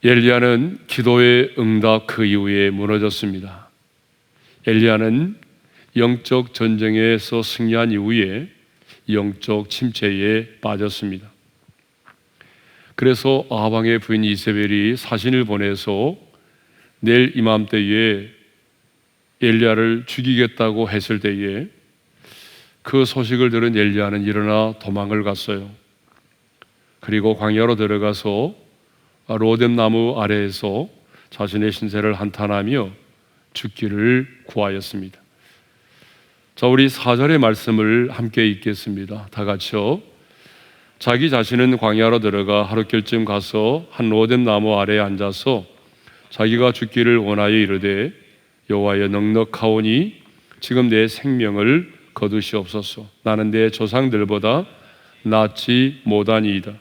엘리야는 기도의 응답 그 이후에 무너졌습니다. 엘리야는 영적 전쟁에서 승리한 이후에 영적 침체에 빠졌습니다. 그래서 아합 왕의 부인 이세벨이 사신을 보내서 내일 이맘때에 엘리야를 죽이겠다고 했을 때에 그 소식을 들은 엘리야는 일어나 도망을 갔어요. 그리고 광야로 들어가서 로뎀 나무 아래에서 자신의 신세를 한탄하며 죽기를 구하였습니다. 자, 우리 4절의 말씀을 함께 읽겠습니다. 다 같이요. 자기 자신은 광야로 들어가 하루길쯤 가서 한 로뎀 나무 아래에 앉아서 자기가 죽기를 원하여 이르되 여호와여 넉넉하오니 지금 내 생명을 거두시옵소서. 나는 내 조상들보다 낫지 못하니이다.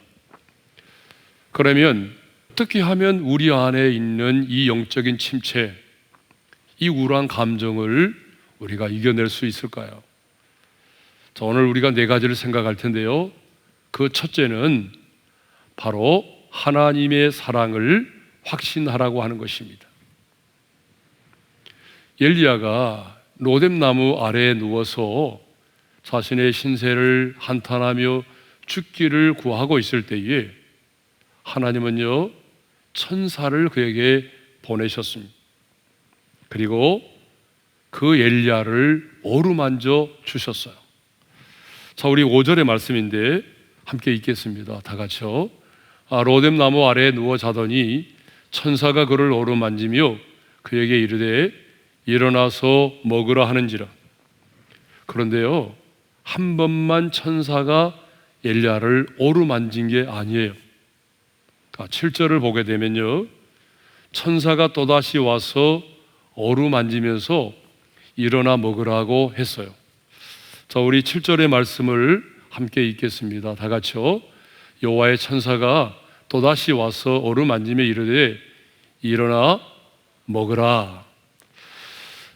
그러면 어떻게 하면 우리 안에 있는 이 영적인 침체, 이 우울한 감정을 우리가 이겨낼 수 있을까요? 자, 오늘 우리가 네 가지를 생각할 텐데요. 그 첫째는 바로 하나님의 사랑을 확신하라고 하는 것입니다. 엘리야가 로뎀 나무 아래에 누워서 자신의 신세를 한탄하며 죽기를 구하고 있을 때에 하나님은요, 천사를 그에게 보내셨습니다. 그리고 그 엘리야를 어루만져 주셨어요. 자, 우리 5절의 말씀인데 함께 읽겠습니다. 다 같이요. 로뎀 나무 아래에 누워 자더니 천사가 그를 어루만지며 그에게 이르되 일어나서 먹으라 하는지라. 그런데요, 한 번만 천사가 엘리야를 어루만진 게 아니에요. 7절을 보게 되면요, 천사가 또다시 와서 어루만지면서 일어나 먹으라고 했어요. 자, 우리 7절의 말씀을 함께 읽겠습니다. 다 같이요. 여호와의 천사가 또다시 와서 어루만지며 이르되 일어나 먹으라.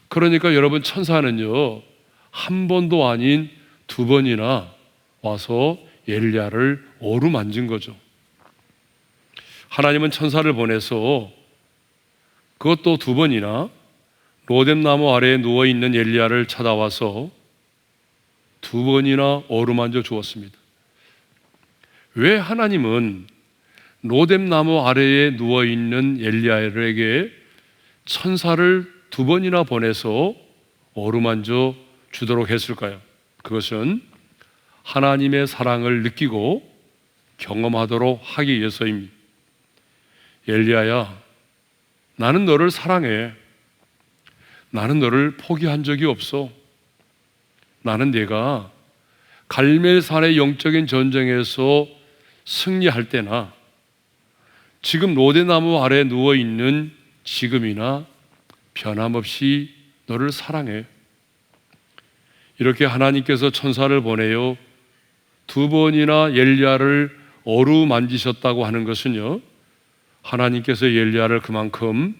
그러니까 여러분, 천사는요, 한 번도 아닌 두 번이나 와서 엘리야를 어루만진 거죠. 하나님은 천사를 보내서 그것도 두 번이나 로뎀 나무 아래에 누워있는 엘리야를 찾아와서 두 번이나 어루만져 주었습니다. 왜 하나님은 로뎀 나무 아래에 누워있는 엘리야에게 천사를 두 번이나 보내서 어루만져 주도록 했을까요? 그것은 하나님의 사랑을 느끼고 경험하도록 하기 위해서입니다. 엘리야야, 나는 너를 사랑해. 나는 너를 포기한 적이 없어. 나는 네가 갈멜산의 영적인 전쟁에서 승리할 때나 지금 로데나무 아래 누워있는 지금이나 변함없이 너를 사랑해. 이렇게 하나님께서 천사를 보내요 두 번이나 엘리야를 어루만지셨다고 하는 것은요, 하나님께서 엘리야를 그만큼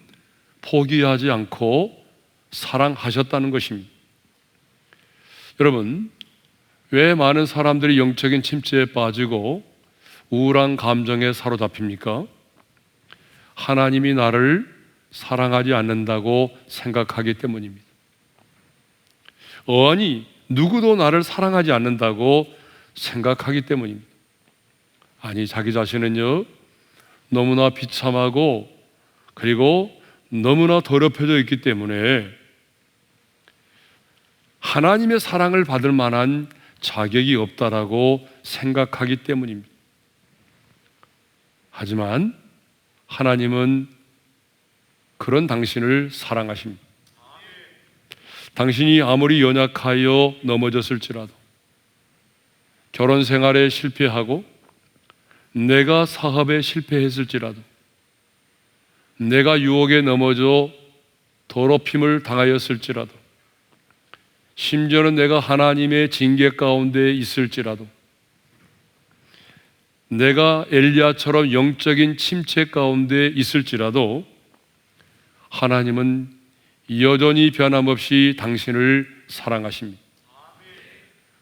포기하지 않고 사랑하셨다는 것입니다. 여러분, 왜 많은 사람들이 영적인 침체에 빠지고 우울한 감정에 사로잡힙니까? 하나님이 나를 사랑하지 않는다고 생각하기 때문입니다. 아니, 누구도 나를 사랑하지 않는다고 생각하기 때문입니다. 아니, 자기 자신은요, 너무나 비참하고 그리고 너무나 더럽혀져 있기 때문에 하나님의 사랑을 받을 만한 자격이 없다라고 생각하기 때문입니다. 하지만 하나님은 그런 당신을 사랑하십니다. 당신이 아무리 연약하여 넘어졌을지라도, 결혼 생활에 실패하고 내가 사업에 실패했을지라도, 내가 유혹에 넘어져 더럽힘을 당하였을지라도, 심지어는 내가 하나님의 징계 가운데 있을지라도, 내가 엘리야처럼 영적인 침체 가운데 있을지라도 하나님은 여전히 변함없이 당신을 사랑하십니다.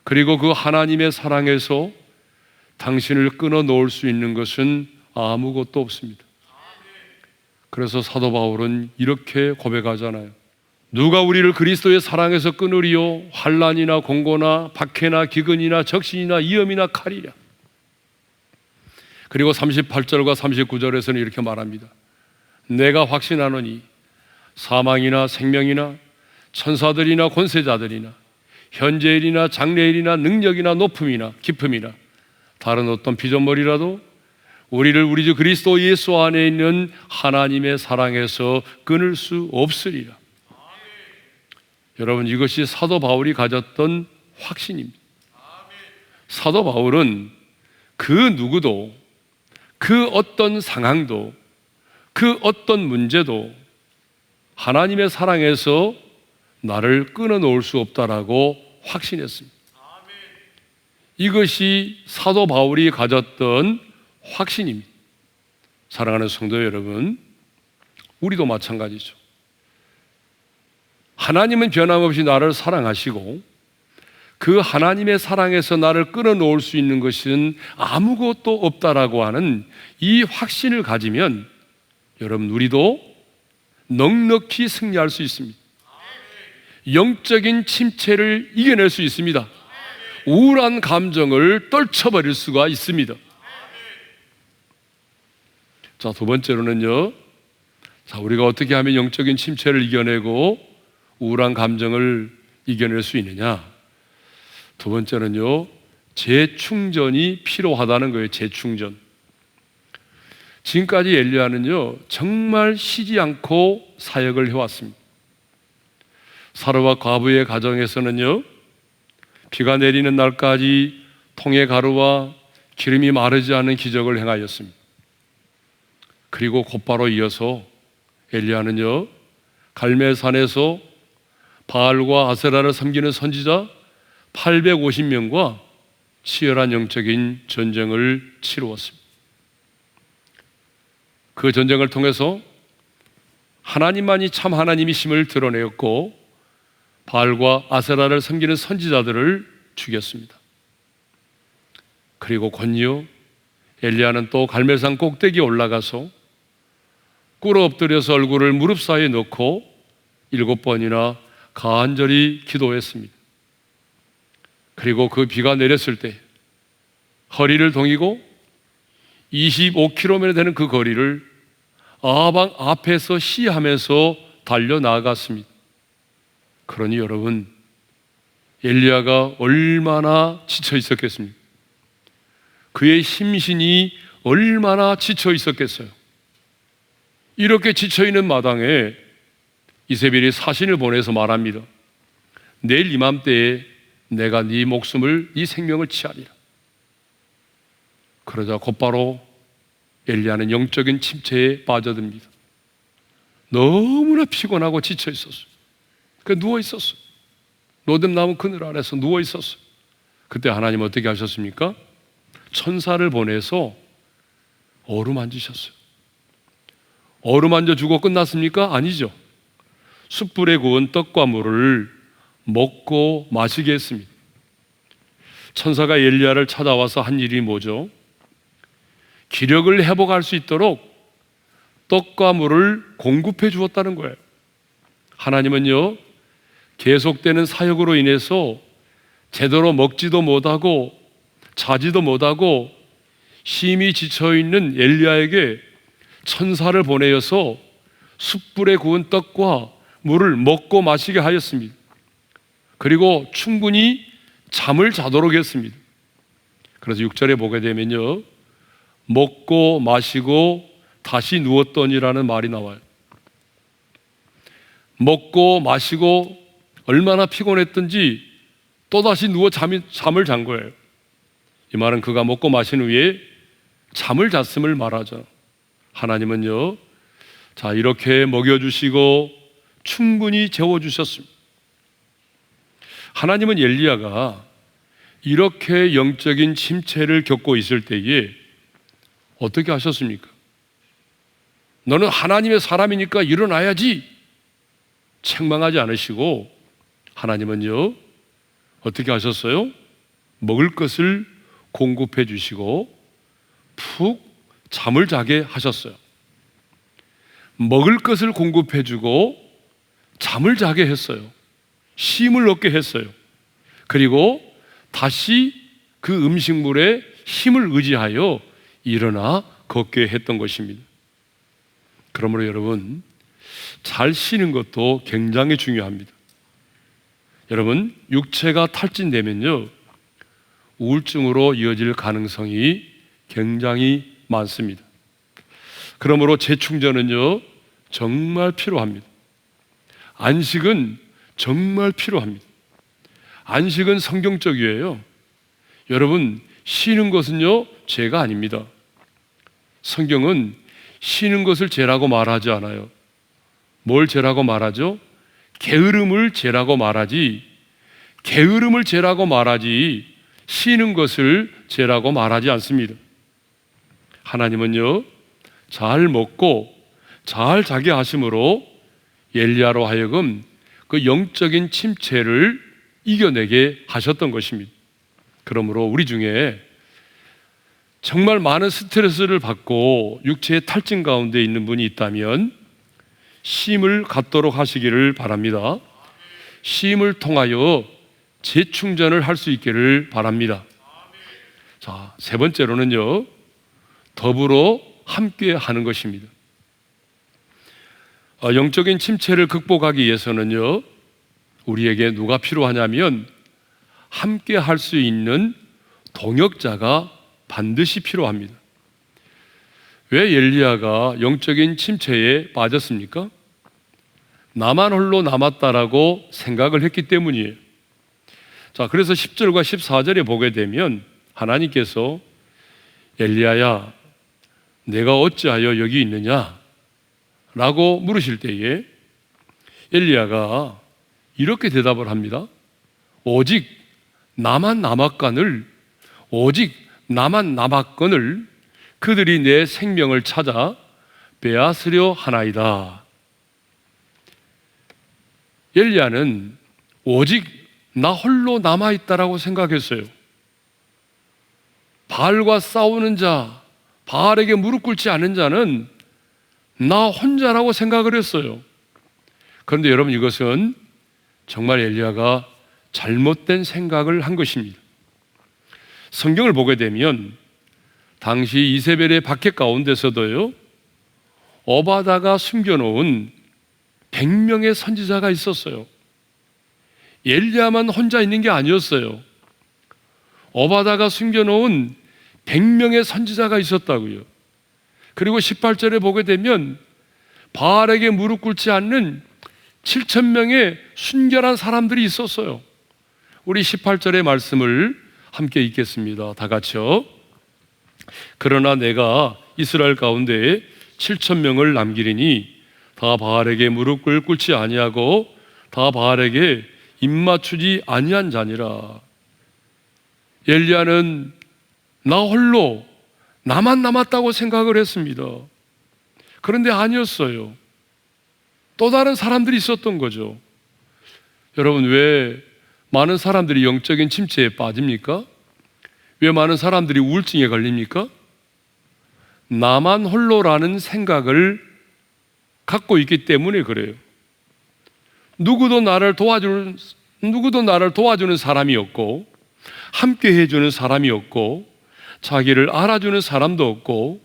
그리고 그 하나님의 사랑에서 당신을 끊어 놓을 수 있는 것은 아무것도 없습니다. 그래서 사도 바울은 이렇게 고백하잖아요. 누가 우리를 그리스도의 사랑에서 끊으리요? 환난이나 공고나 박해나 기근이나 적신이나 위험이나 칼이랴. 그리고 38절과 39절에서는 이렇게 말합니다. 내가 확신하노니 사망이나 생명이나 천사들이나 권세자들이나 현재일이나 장래일이나 능력이나 높음이나 깊음이나 다른 어떤 피조물이라도 우리를 우리 주 그리스도 예수 안에 있는 하나님의 사랑에서 끊을 수 없으리라. 여러분, 이것이 사도 바울이 가졌던 확신입니다. 사도 바울은 그 누구도, 그 어떤 상황도, 그 어떤 문제도 하나님의 사랑에서 나를 끊어놓을 수 없다라고 확신했습니다. 이것이 사도 바울이 가졌던 확신입니다. 사랑하는 성도 여러분, 우리도 마찬가지죠. 하나님은 변함없이 나를 사랑하시고 그 하나님의 사랑에서 나를 끊어놓을 수 있는 것은 아무것도 없다라고 하는 이 확신을 가지면 여러분, 우리도 넉넉히 승리할 수 있습니다. 영적인 침체를 이겨낼 수 있습니다. 우울한 감정을 떨쳐버릴 수가 있습니다. 자, 두 번째로는요, 우리가 어떻게 하면 영적인 침체를 이겨내고 우울한 감정을 이겨낼 수 있느냐? 두 번째는요, 재충전이 필요하다는 거예요. 재충전. 지금까지 엘리야는요, 정말 쉬지 않고 사역을 해왔습니다. 사르와 과부의 가정에서는요, 비가 내리는 날까지 통의 가루와 기름이 마르지 않는 기적을 행하였습니다. 그리고 곧바로 이어서 엘리야는요, 갈멜산에서 바알과 아세라를 섬기는 선지자 850명과 치열한 영적인 전쟁을 치루었습니다. 그 전쟁을 통해서 하나님만이 참 하나님이심을 드러내었고 바알과 아세라를 섬기는 선지자들을 죽였습니다. 그리고 곧이어 엘리야는 또 갈멜산 꼭대기에 올라가서 꿇어 엎드려서 얼굴을 무릎 사이에 넣고 7번이나 간절히 기도했습니다. 그리고 그 비가 내렸을 때 허리를 동이고 25km 되는 그 거리를 아방 앞에서 시하면서 달려나갔습니다. 그러니 여러분, 엘리야가 얼마나 지쳐 있었겠습니까? 그의 심신이 얼마나 지쳐 있었겠어요? 이렇게 지쳐 있는 마당에 이세벨이 사신을 보내서 말합니다. 내일 이맘때에 내가 네 목숨을, 네 생명을 취하리라. 그러자 곧바로 엘리야는 영적인 침체에 빠져듭니다. 너무나 피곤하고 지쳐 있었어요. 그 누워 있었어요. 로뎀나무 그늘 아래서 누워 있었어요. 그때 하나님 어떻게 하셨습니까? 천사를 보내서 어루만지셨어요. 어루만져 주고 끝났습니까? 아니죠. 숯불에 구운 떡과 물을 먹고 마시게 했습니다. 천사가 엘리야를 찾아와서 한 일이 뭐죠? 기력을 회복할 수 있도록 떡과 물을 공급해 주었다는 거예요. 하나님은요, 계속되는 사역으로 인해서 제대로 먹지도 못하고 자지도 못하고 심히 지쳐있는 엘리야에게 천사를 보내어서 숯불에 구운 떡과 물을 먹고 마시게 하였습니다. 그리고 충분히 잠을 자도록 했습니다. 그래서 6절에 보게 되면요, 먹고 마시고 다시 누웠더니라는 말이 나와요. 먹고 마시고 얼마나 피곤했던지 또다시 누워 잠을 잔 거예요. 이 말은 그가 먹고 마신 후에 잠을 잤음을 말하죠. 하나님은요, 자, 이렇게 먹여주시고 충분히 재워주셨습니다. 하나님은 엘리야가 이렇게 영적인 침체를 겪고 있을 때에 어떻게 하셨습니까? 너는 하나님의 사람이니까 일어나야지 책망하지 않으시고 하나님은요, 어떻게 하셨어요? 먹을 것을 공급해 주시고 푹 잠을 자게 하셨어요. 먹을 것을 공급해주고 잠을 자게 했어요. 쉼을 얻게 했어요. 그리고 다시 그 음식물에 힘을 의지하여 일어나 걷게 했던 것입니다. 그러므로 여러분, 잘 쉬는 것도 굉장히 중요합니다. 여러분, 육체가 탈진되면요, 우울증으로 이어질 가능성이 굉장히 많습니다. 그러므로 재충전은요, 정말 필요합니다. 안식은 정말 필요합니다. 안식은 성경적이에요. 여러분, 쉬는 것은요, 죄가 아닙니다. 성경은 쉬는 것을 죄라고 말하지 않아요. 뭘 죄라고 말하죠? 게으름을 죄라고 말하지, 게으름을 죄라고 말하지, 쉬는 것을 죄라고 말하지 않습니다. 하나님은요, 잘 먹고 잘 자게 하심으로 엘리야로 하여금 그 영적인 침체를 이겨내게 하셨던 것입니다. 그러므로 우리 중에 정말 많은 스트레스를 받고 육체의 탈진 가운데 있는 분이 있다면 쉼을 갖도록 하시기를 바랍니다. 쉼을 통하여 재충전을 할 수 있기를 바랍니다. 자, 세 번째로는요, 더불어 함께 하는 것입니다. 영적인 침체를 극복하기 위해서는요, 우리에게 누가 필요하냐면 함께 할 수 있는 동역자가 반드시 필요합니다. 왜 엘리야가 영적인 침체에 빠졌습니까? 나만 홀로 남았다라고 생각을 했기 때문이에요. 자, 그래서 10절과 14절에 보게 되면 하나님께서 엘리야야, 내가 어찌하여 여기 있느냐? 라고 물으실 때에 엘리야가 이렇게 대답을 합니다. 오직 나만 남았거늘 그들이 내 생명을 찾아 빼앗으려 하나이다. 엘리야는 오직 나 홀로 남아있다라고 생각했어요. 바알과 싸우는 자, 바알에게 무릎 꿇지 않은 자는 나 혼자라고 생각을 했어요. 그런데 여러분, 이것은 정말 엘리야가 잘못된 생각을 한 것입니다. 성경을 보게 되면 당시 이세벨의 박해 가운데서도요, 오바다가 숨겨놓은 100명의 선지자가 있었어요. 엘리야만 혼자 있는 게 아니었어요. 오바다가 숨겨놓은 100명의 선지자가 있었다고요. 그리고 18절에 보게 되면 바알에게 무릎 꿇지 않는 7,000명의 순결한 사람들이 있었어요. 우리 18절의 말씀을 함께 읽겠습니다. 다 같이요. 그러나 내가 이스라엘 가운데 7,000명을 남기리니 다 바알에게 무릎을 꿇지 아니하고 다 바알에게 입맞추지 아니한 자니라. 엘리야는 나 홀로 나만 남았다고 생각을 했습니다. 그런데 아니었어요. 또 다른 사람들이 있었던 거죠. 여러분, 왜 많은 사람들이 영적인 침체에 빠집니까? 왜 많은 사람들이 우울증에 걸립니까? 나만 홀로라는 생각을 갖고 있기 때문에 그래요. 누구도 나를 도와주는 사람이 없고, 함께 해주는 사람이 없고, 자기를 알아주는 사람도 없고,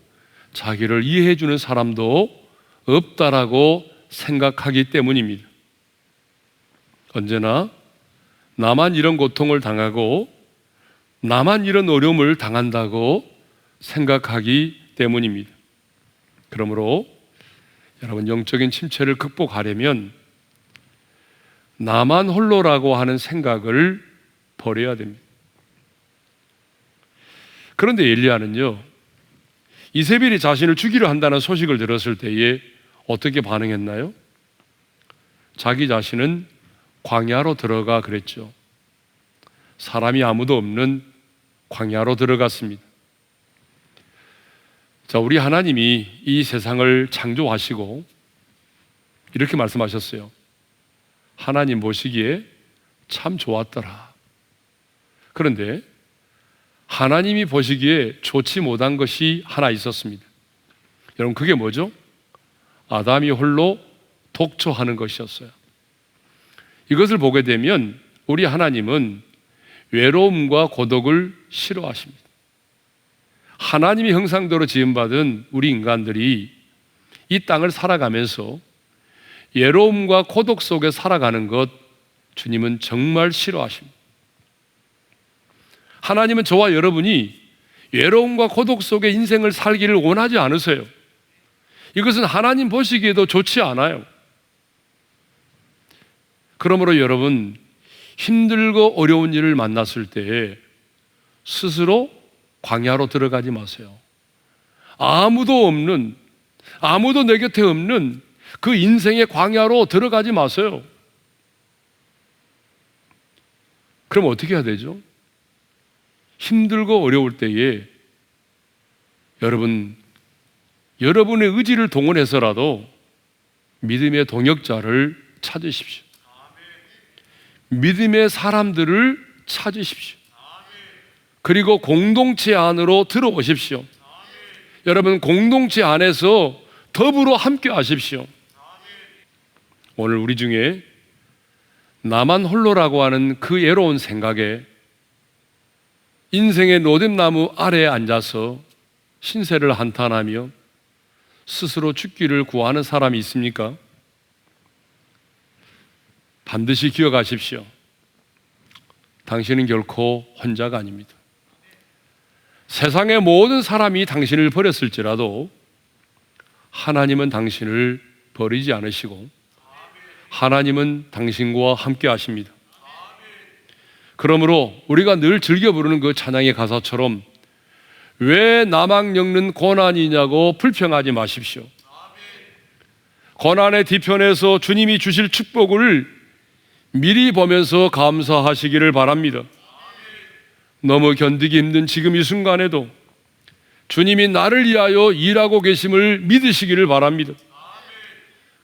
자기를 이해해주는 사람도 없다라고 생각하기 때문입니다. 언제나 나만 이런 고통을 당하고 나만 이런 어려움을 당한다고 생각하기 때문입니다. 그러므로 여러분, 영적인 침체를 극복하려면 나만 홀로라고 하는 생각을 버려야 됩니다. 그런데 엘리야는요, 이세벨이 자신을 죽이려 한다는 소식을 들었을 때에 어떻게 반응했나요? 자기 자신은 광야로 들어가 그랬죠. 사람이 아무도 없는 광야로 들어갔습니다. 자, 우리 하나님이 이 세상을 창조하시고 이렇게 말씀하셨어요. 하나님 보시기에 참 좋았더라. 그런데 하나님이 보시기에 좋지 못한 것이 하나 있었습니다. 여러분, 그게 뭐죠? 아담이 홀로 독초하는 것이었어요. 이것을 보게 되면 우리 하나님은 외로움과 고독을 싫어하십니다. 하나님의 형상대로 지음받은 우리 인간들이 이 땅을 살아가면서 외로움과 고독 속에 살아가는 것 주님은 정말 싫어하십니다. 하나님은 저와 여러분이 외로움과 고독 속에 인생을 살기를 원하지 않으세요. 이것은 하나님 보시기에도 좋지 않아요. 그러므로 여러분, 힘들고 어려운 일을 만났을 때 스스로 광야로 들어가지 마세요. 아무도 내 곁에 없는 그 인생의 광야로 들어가지 마세요. 그럼 어떻게 해야 되죠? 힘들고 어려울 때에 여러분의 의지를 동원해서라도 믿음의 동역자를 찾으십시오. 믿음의 사람들을 찾으십시오. 그리고 공동체 안으로 들어오십시오. 여러분, 공동체 안에서 더불어 함께 하십시오. 오늘 우리 중에 나만 홀로라고 하는 그 외로운 생각에 인생의 로뎀나무 아래에 앉아서 신세를 한탄하며 스스로 죽기를 구하는 사람이 있습니까? 반드시 기억하십시오. 당신은 결코 혼자가 아닙니다. 세상의 모든 사람이 당신을 버렸을지라도 하나님은 당신을 버리지 않으시고 하나님은 당신과 함께 하십니다. 그러므로 우리가 늘 즐겨 부르는 그 찬양의 가사처럼 왜 나만 겪는 고난이냐고 불평하지 마십시오. 고난의 뒤편에서 주님이 주실 축복을 미리 보면서 감사하시기를 바랍니다. 너무 견디기 힘든 지금 이 순간에도 주님이 나를 위하여 일하고 계심을 믿으시기를 바랍니다.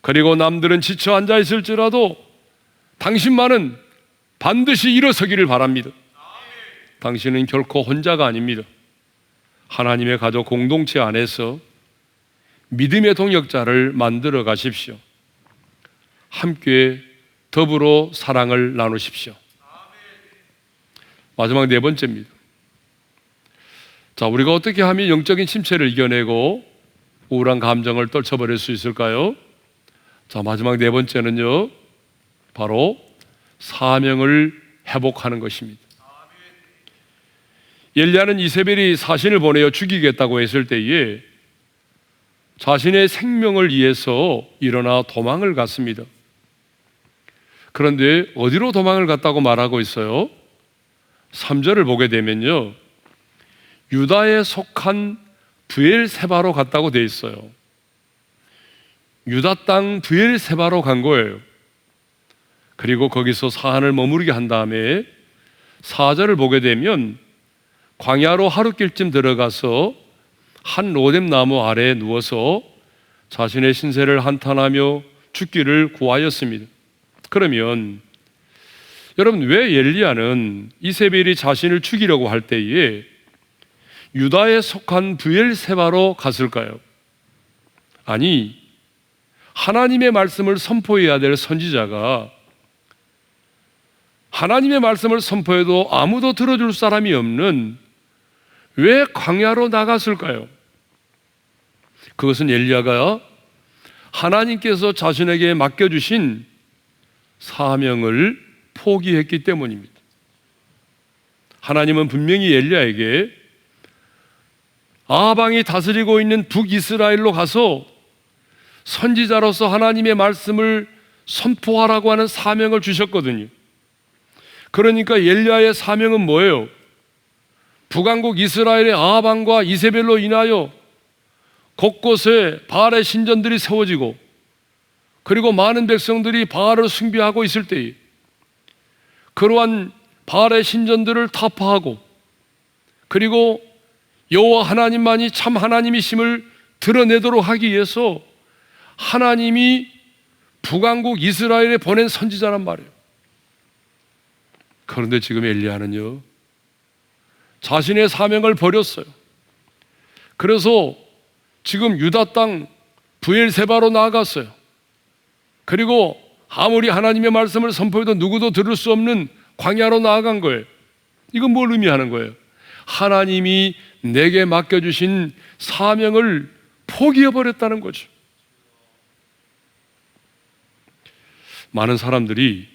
그리고 남들은 지쳐 앉아 있을지라도 당신만은 반드시 일어서기를 바랍니다. 당신은 결코 혼자가 아닙니다. 하나님의 가족 공동체 안에서 믿음의 동역자를 만들어 가십시오. 함께 더불어 사랑을 나누십시오. 마지막 네 번째입니다. 자, 우리가 어떻게 하면 영적인 침체를 이겨내고 우울한 감정을 떨쳐버릴 수 있을까요? 자, 마지막 네 번째는요, 바로 사명을 회복하는 것입니다. 엘리야는 이세벨이 사신을 보내어 죽이겠다고 했을 때에 자신의 생명을 위해서 일어나 도망을 갔습니다. 그런데 어디로 도망을 갔다고 말하고 있어요? 3절을 보게 되면요, 유다에 속한 브엘세바로 갔다고 되어 있어요. 유다 땅 브엘세바로 간 거예요. 그리고 거기서 사한을 머무르게 한 다음에 4절을 보게 되면 광야로 하루길쯤 들어가서 한 로뎀나무 아래에 누워서 자신의 신세를 한탄하며 죽기를 구하였습니다. 그러면 여러분, 왜 엘리야는 이세벨이 자신을 죽이려고 할 때에 유다에 속한 브엘세바로 갔을까요? 아니, 하나님의 말씀을 선포해야 될 선지자가 하나님의 말씀을 선포해도 아무도 들어줄 사람이 없는 왜 광야로 나갔을까요? 그것은 엘리야가 하나님께서 자신에게 맡겨주신 사명을 포기했기 때문입니다. 하나님은 분명히 엘리야에게 아방이 다스리고 있는 북이스라엘로 가서 선지자로서 하나님의 말씀을 선포하라고 하는 사명을 주셨거든요. 그러니까 엘리야의 사명은 뭐예요? 북왕국 이스라엘의 아방과 이세벨로 인하여 곳곳에 바알의 신전들이 세워지고 그리고 많은 백성들이 바알을 숭배하고 있을 때에 그러한 바알의 신전들을 타파하고 그리고 여호와 하나님만이 참 하나님이심을 드러내도록 하기 위해서 하나님이 북왕국 이스라엘에 보낸 선지자란 말이에요. 그런데 지금 엘리야는요, 자신의 사명을 버렸어요. 그래서 지금 유다 땅 브엘세바로 나아갔어요. 그리고 아무리 하나님의 말씀을 선포해도 누구도 들을 수 없는 광야로 나아간 거예요. 이건 뭘 의미하는 거예요? 하나님이 내게 맡겨주신 사명을 포기해버렸다는 거죠. 많은 사람들이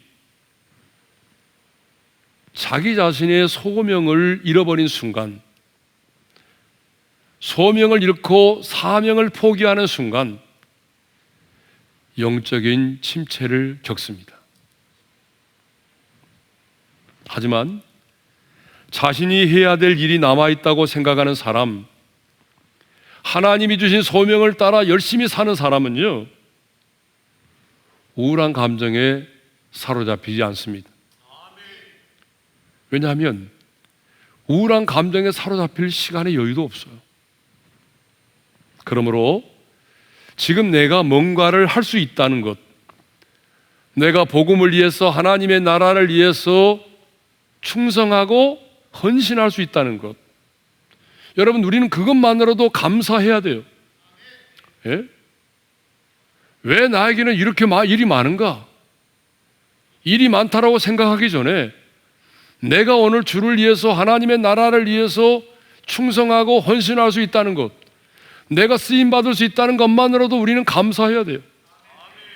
자기 자신의 소명을 잃어버린 순간, 소명을 잃고 사명을 포기하는 순간 영적인 침체를 겪습니다. 하지만 자신이 해야 될 일이 남아있다고 생각하는 사람, 하나님이 주신 소명을 따라 열심히 사는 사람은요, 우울한 감정에 사로잡히지 않습니다. 왜냐하면 우울한 감정에 사로잡힐 시간의 여유도 없어요. 그러므로 지금 내가 뭔가를 할 수 있다는 것, 내가 복음을 위해서, 하나님의 나라를 위해서 충성하고 헌신할 수 있다는 것, 여러분, 우리는 그것만으로도 감사해야 돼요. 예? 왜 나에게는 이렇게 일이 많은가? 일이 많다라고 생각하기 전에 내가 오늘 주를 위해서, 하나님의 나라를 위해서 충성하고 헌신할 수 있다는 것, 내가 쓰임받을 수 있다는 것만으로도 우리는 감사해야 돼요.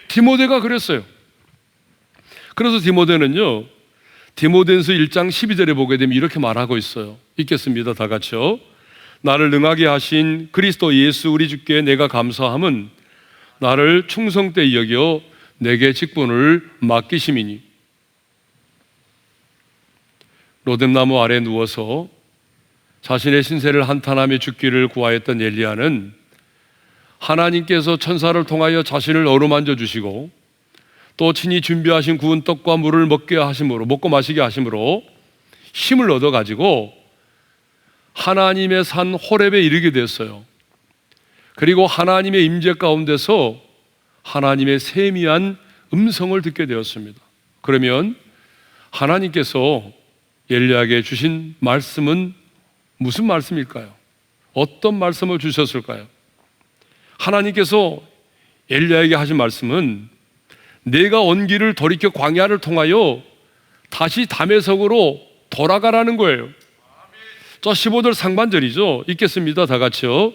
디모데가 그랬어요. 그래서 디모데는요, 디모데전서 1장 12절에 보게 되면 이렇게 말하고 있어요. 읽겠습니다. 다 같이요. 나를 능하게 하신 그리스도 예수 우리 주께 내가 감사함은 나를 충성되이 여겨 내게 직분을 맡기심이니. 로뎀나무 아래 누워서 자신의 신세를 한탄하며 죽기를 구하였던 엘리야는 하나님께서 천사를 통하여 자신을 어루만져 주시고 또 친히 준비하신 구운 떡과 물을 먹고 마시게 하심으로 힘을 얻어가지고 하나님의 산 호렙에 이르게 됐어요. 그리고 하나님의 임재 가운데서 하나님의 세미한 음성을 듣게 되었습니다. 그러면 하나님께서 엘리야에게 주신 말씀은 무슨 말씀일까요? 어떤 말씀을 주셨을까요? 하나님께서 엘리야에게 하신 말씀은 내가 온 길을 돌이켜 광야를 통하여 다시 다메섹으로 돌아가라는 거예요. 자, 15절 상반절이죠. 읽겠습니다. 다 같이요.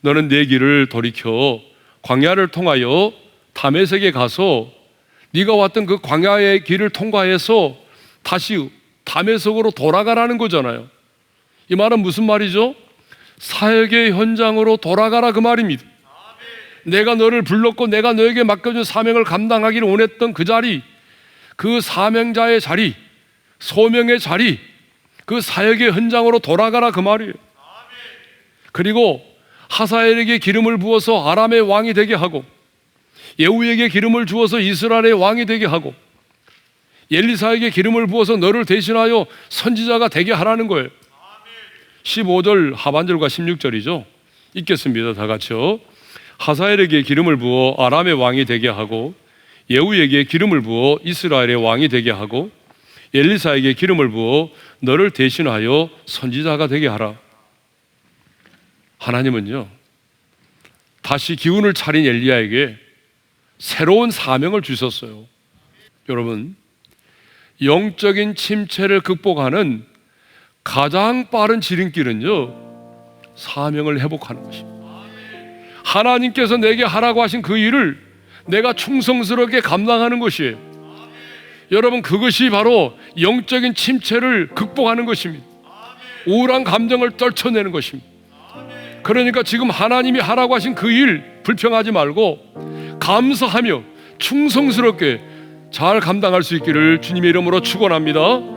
너는 내 길을 돌이켜 광야를 통하여 다메섹에 가서 네가 왔던 그 광야의 길을 통과해서 다시 다메섹으로 돌아가라는 거잖아요. 이 말은 무슨 말이죠? 사역의 현장으로 돌아가라, 그 말입니다. 내가 너를 불렀고 내가 너에게 맡겨준 사명을 감당하기를 원했던 그 자리, 그 사명자의 자리, 소명의 자리, 그 사역의 현장으로 돌아가라, 그 말이에요. 그리고 하사엘에게 기름을 부어서 아람의 왕이 되게 하고, 예후에게 기름을 주어서 이스라엘의 왕이 되게 하고, 엘리사에게 기름을 부어서 너를 대신하여 선지자가 되게 하라는 거예요. 15절 하반절과 16절이죠. 읽겠습니다. 다 같이요. 하사엘에게 기름을 부어 아람의 왕이 되게 하고, 예후에게 기름을 부어 이스라엘의 왕이 되게 하고, 엘리사에게 기름을 부어 너를 대신하여 선지자가 되게 하라. 하나님은요, 다시 기운을 차린 엘리야에게 새로운 사명을 주셨어요. 여러분, 영적인 침체를 극복하는 가장 빠른 지름길은요, 사명을 회복하는 것입니다. 하나님께서 내게 하라고 하신 그 일을 내가 충성스럽게 감당하는 것이에요. 여러분, 그것이 바로 영적인 침체를 극복하는 것입니다. 우울한 감정을 떨쳐내는 것입니다. 그러니까 지금 하나님이 하라고 하신 그 일 불평하지 말고 감사하며 충성스럽게 잘 감당할 수 있기를 주님의 이름으로 축원합니다.